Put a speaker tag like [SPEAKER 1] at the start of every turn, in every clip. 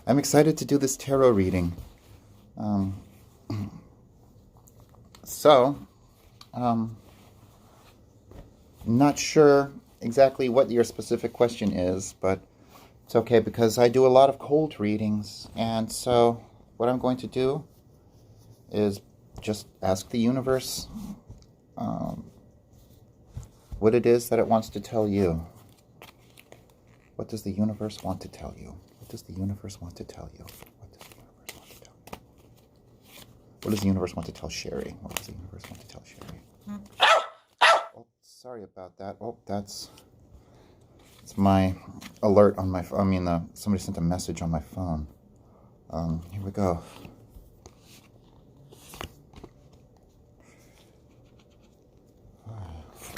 [SPEAKER 1] I'm excited to do this tarot reading. Um, so, um, not sure exactly what your specific question is, but it's okay because I do a lot of cold readings, and so what I'm going to do is just ask the universe um, what it is that it wants to tell you. What does the universe want to tell you? What does the universe want to tell you? What does the universe want to tell you? What does the universe want to tell Sherry? What does the universe want to tell Sherry? Oh, sorry about that. Oh, it's my alert on my phone. I mean, somebody sent a message on my phone. Here we go.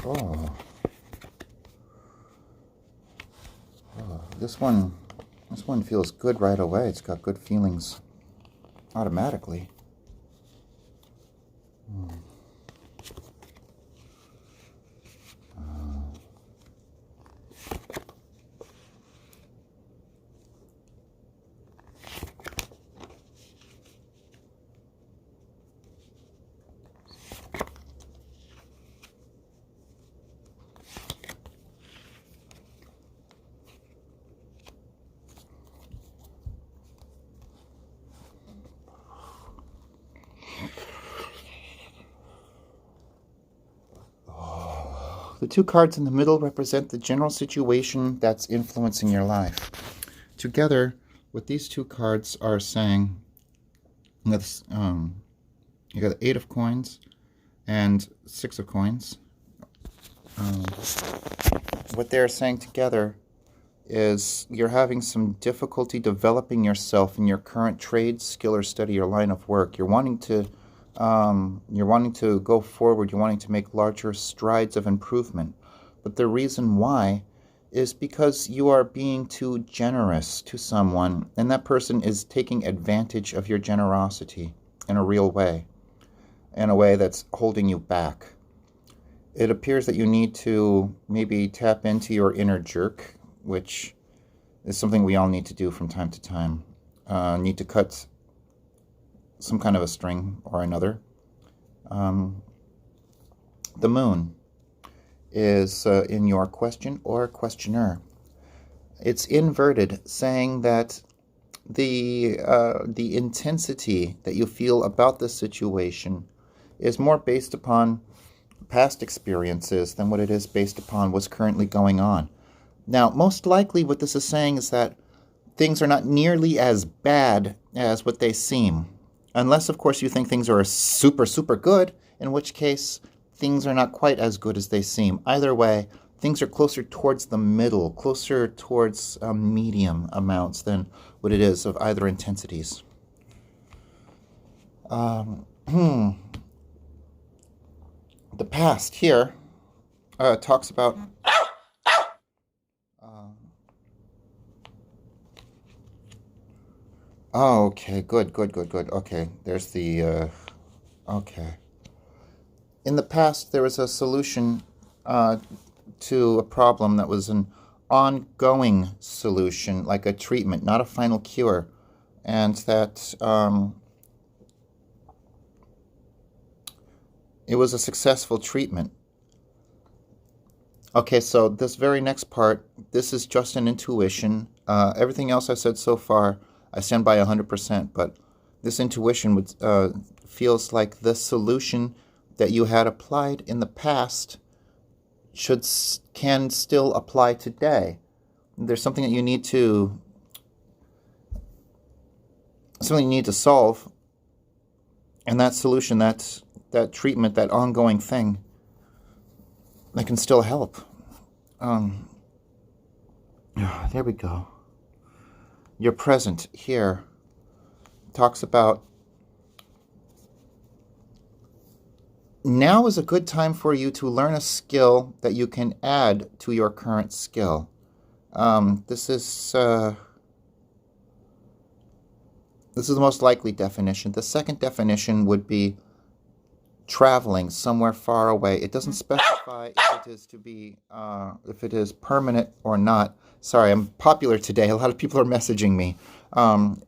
[SPEAKER 1] Oh. This one feels good right away. It's got good feelings automatically. The two cards in the middle represent the general situation that's influencing your life. Together, what these two cards are saying, you got the Eight of Coins and Six of Coins. What they're saying together is you're having some difficulty developing yourself in your current trade, skill, or study or line of work. You're wanting to go forward. You're wanting to make larger strides of improvement. But the reason why is because you are being too generous to someone, and that person is taking advantage of your generosity in a real way, in a way that's holding you back. It appears that you need to maybe tap into your inner jerk, which is something we all need to do from time to time. Need to cut some kind of a string or another. The moon is in your question or questioner. It's inverted, saying that the intensity that you feel about the situation is more based upon past experiences than what it is based upon what's currently going on. Now, most likely what this is saying is that things are not nearly as bad as what they seem. Unless, of course, you think things are super, super good, in which case things are not quite as good as they seem. Either way, things are closer towards the middle, closer towards medium amounts than what it is of either intensities. The past here talks about oh, okay, good. Okay, there's the okay. In the past, there was a solution to a problem that was an ongoing solution, like a treatment, not a final cure, and that it was a successful treatment. Okay, so this very next part, this is just an intuition. Everything else I said so far, I stand by 100%, but this intuition feels like the solution that you had applied in the past can still apply today. There's something that you need to solve, and that solution, that treatment, that ongoing thing, that can still help. There we go. Your present here talks about now is a good time for you to learn a skill that you can add to your current skill. This is the most likely definition. The second definition would be traveling somewhere far away. It doesn't specify if it is to be, if it is permanent or not. Sorry, I'm popular today. A lot of people are messaging me.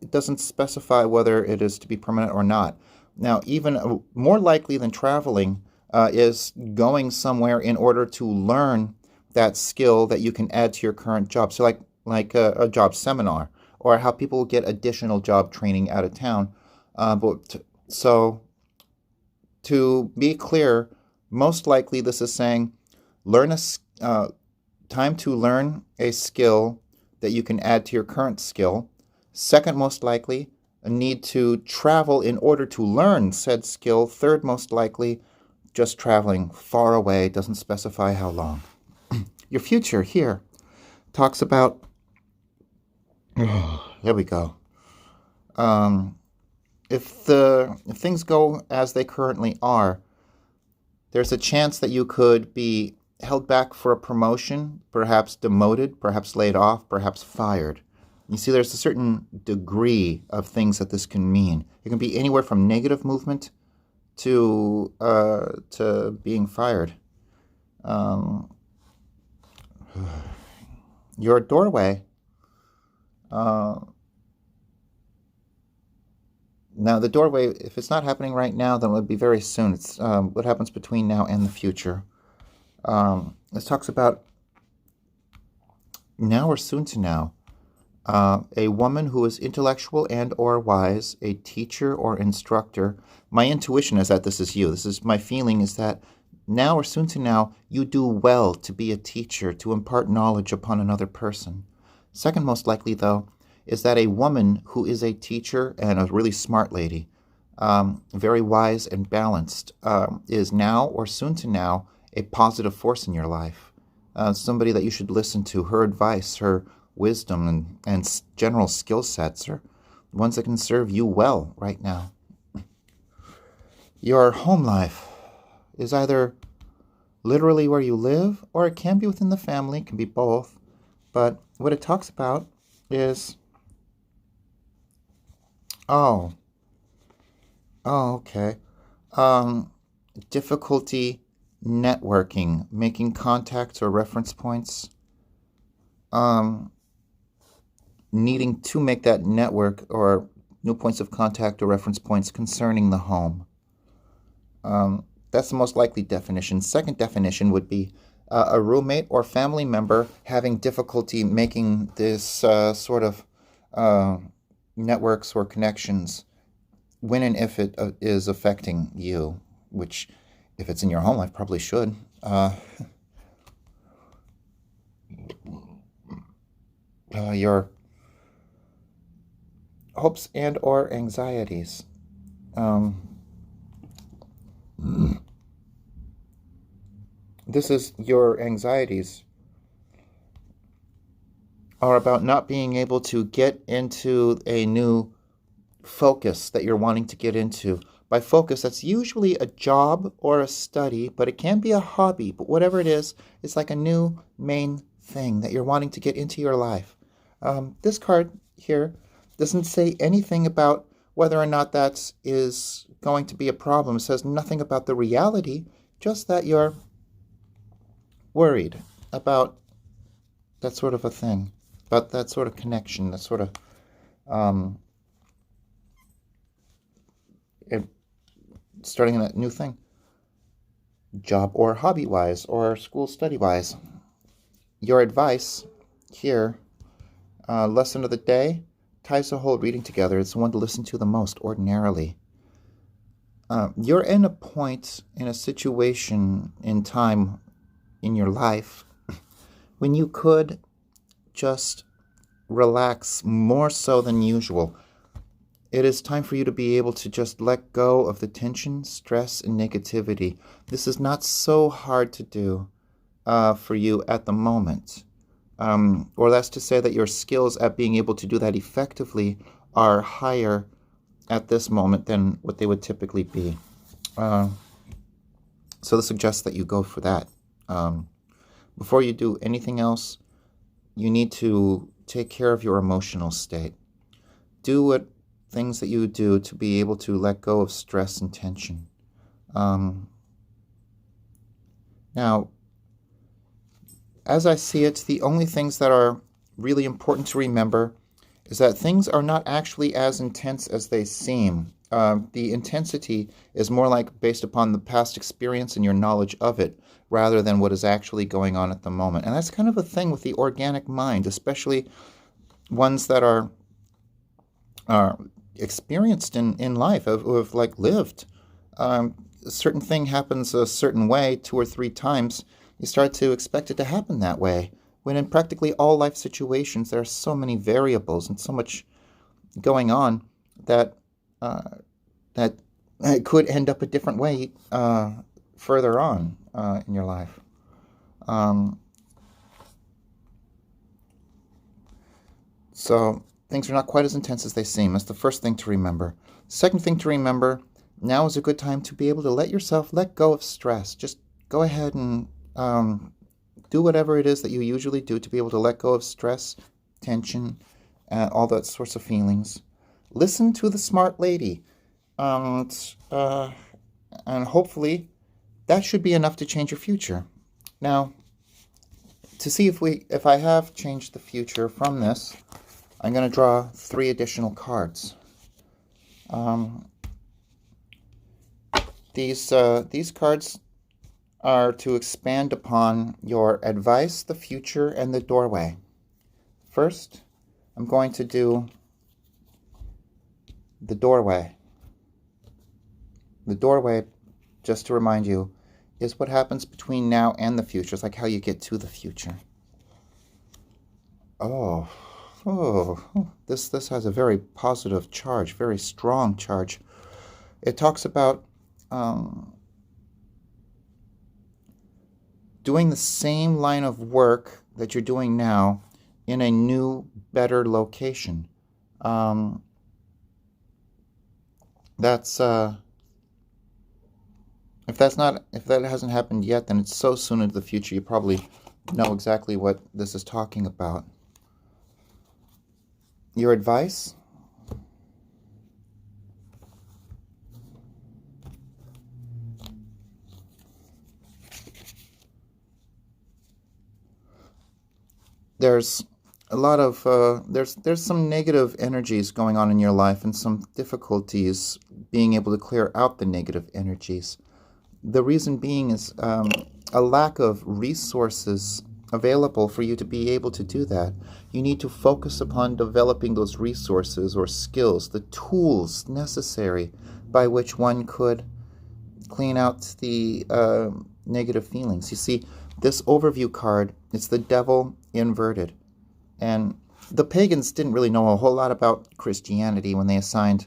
[SPEAKER 1] It doesn't specify whether it is to be permanent or not. Now, even more likely than traveling is going somewhere in order to learn that skill that you can add to your current job. So, like a job seminar, or how people get additional job training out of town. So, to be clear, most likely this is saying learn time to learn a skill that you can add to your current skill. Second most likely, a need to travel in order to learn said skill. Third most likely, just traveling far away, doesn't specify how long. Your future here talks about, here we go. If things go as they currently are, there's a chance that you could be held back for a promotion, perhaps demoted, perhaps laid off, perhaps fired. You see, there's a certain degree of things that this can mean. It can be anywhere from negative movement to being fired. Your doorway. Now, the doorway, if it's not happening right now, then it would be very soon. It's what happens between now and the future. This talks about now or soon to now. A woman who is intellectual and or wise, a teacher or instructor. My intuition is that this is you. My feeling is that now or soon to now, you do well to be a teacher, to impart knowledge upon another person. Second most likely, though, is that a woman who is a teacher and a really smart lady, very wise and balanced, is now or soon to now a positive force in your life. Somebody that you should listen to. Her advice, her wisdom, and general skill sets are ones that can serve you well right now. Your home life is either literally where you live, or it can be within the family. It can be both. But what it talks about is, okay. Difficulty networking, making contacts or reference points. Needing to make that network or new points of contact or reference points concerning the home. That's the most likely definition. Second definition would be a roommate or family member having difficulty making this sort of networks or connections when and if it is affecting you, which, if it's in your home life, probably should. Your hopes and or anxieties. This is your anxieties are about not being able to get into a new focus that you're wanting to get into. By focus, that's usually a job or a study, but it can be a hobby. But whatever it is, it's like a new main thing that you're wanting to get into your life. This card here doesn't say anything about whether or not that is going to be a problem. It says nothing about the reality, just that you're worried about that sort of a thing, about that sort of connection, that sort of starting that new thing, job or hobby-wise or school study-wise. Your advice here, lesson of the day, ties the whole reading together. It's the one to listen to the most ordinarily. You're in a point, in a situation in time in your life when you could just relax more so than usual. It is time for you to be able to just let go of the tension, stress, and negativity. This is not so hard to do for you at the moment. Or that's to say that your skills at being able to do that effectively are higher at this moment than what they would typically be. So this suggests that you go for that. Before you do anything else, you need to take care of your emotional state. Do what things that you do to be able to let go of stress and tension. Now, as I see it, the only things that are really important to remember is that things are not actually as intense as they seem. The intensity is more like based upon the past experience and your knowledge of it, rather than what is actually going on at the moment. And that's kind of a thing with the organic mind, especially ones that are experienced in life, who have like lived. A certain thing happens a certain way 2 or 3 times, you start to expect it to happen that way. When in practically all life situations, there are so many variables and so much going on that that it could end up a different way further on in your life. So things are not quite as intense as they seem. That's the first thing to remember. Second thing to remember, now is a good time to be able to let go of stress. Just go ahead and do whatever it is that you usually do to be able to let go of stress, tension, all that sorts of feelings. Listen to the smart lady. And hopefully that should be enough to change your future. Now, to see if I have changed the future from this, I'm going to draw 3 additional cards. These cards are to expand upon your advice, the future, and the doorway. First, I'm going to do the doorway. The doorway, just to remind you, is what happens between now and the future. It's like how you get to the future. Oh, this has a very positive charge, very strong charge. It talks about doing the same line of work that you're doing now in a new, better location. That's if that hasn't happened yet, then it's so soon into the future you probably know exactly what this is talking about. Your advice? There's a lot of there's some negative energies going on in your life and some difficulties being able to clear out the negative energies. The reason being is a lack of resources available for you to be able to do that. You need to focus upon developing those resources or skills, the tools necessary by which one could clean out the negative feelings. You see, this overview card, it's the devil inverted. And the pagans didn't really know a whole lot about Christianity when they assigned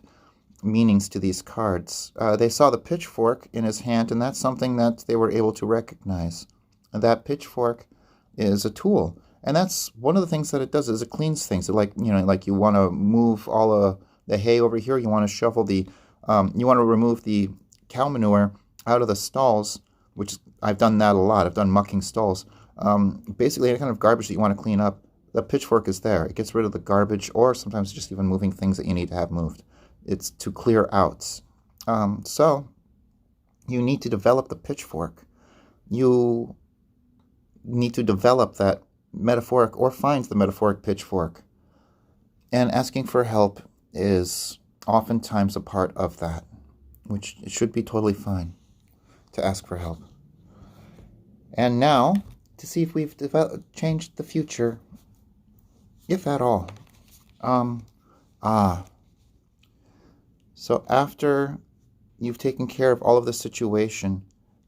[SPEAKER 1] meanings to these cards. They saw the pitchfork in his hand, and that's something that they were able to recognize. And that pitchfork is a tool. And that's one of the things that it does is it cleans things. Like you want to move all the hay over here. You want to shovel you want to remove the cow manure out of the stalls, which I've done that a lot. I've done mucking stalls. Basically, any kind of garbage that you want to clean up, the pitchfork is there. It gets rid of the garbage, or sometimes just even moving things that you need to have moved. It's to clear out. So you need to develop the pitchfork. You need to develop that metaphoric or find the metaphoric pitchfork. And asking for help is oftentimes a part of that, which it should be totally fine to ask for help. And now, to see if we've changed the future, if at all. So after you've taken care of all of the situation,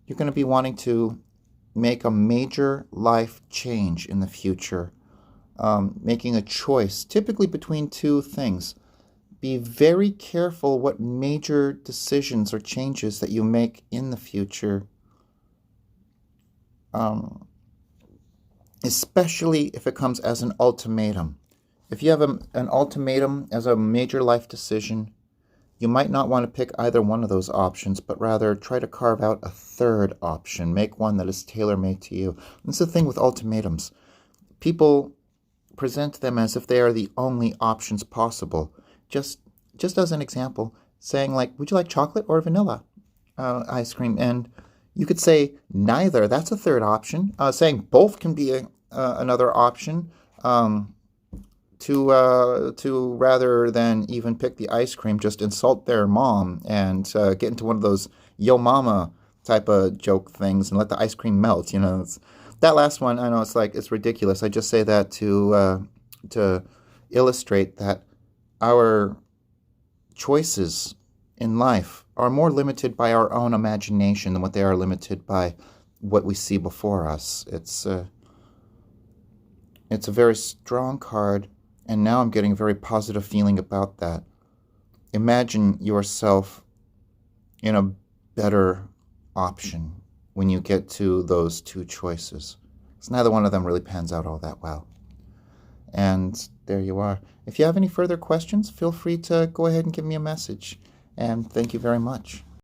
[SPEAKER 1] you're going to be wanting to make a major life change in the future, making a choice, typically between 2 things. Be very careful what major decisions or changes that you make in the future, especially if it comes as an ultimatum. If you have an ultimatum as a major life decision, you might not want to pick either one of those options, but rather try to carve out a third option. Make one that is tailor-made to you. That's the thing with ultimatums. People present them as if they are the only options possible. Just as an example, saying like, would you like chocolate or vanilla? ice cream. And you could say neither. That's a third option. Saying both can be another option. To rather than even pick the ice cream, just insult their mom and get into one of those "yo mama" type of joke things and let the ice cream melt. That last one, I know it's ridiculous. I just say that to illustrate that our choices in life are more limited by our own imagination than what they are limited by what we see before us. It's a very strong card, and now I'm getting a very positive feeling about that. Imagine yourself in a better option when you get to those two choices. Because neither one of them really pans out all that well. And there you are. If you have any further questions, feel free to go ahead and give me a message. And thank you very much.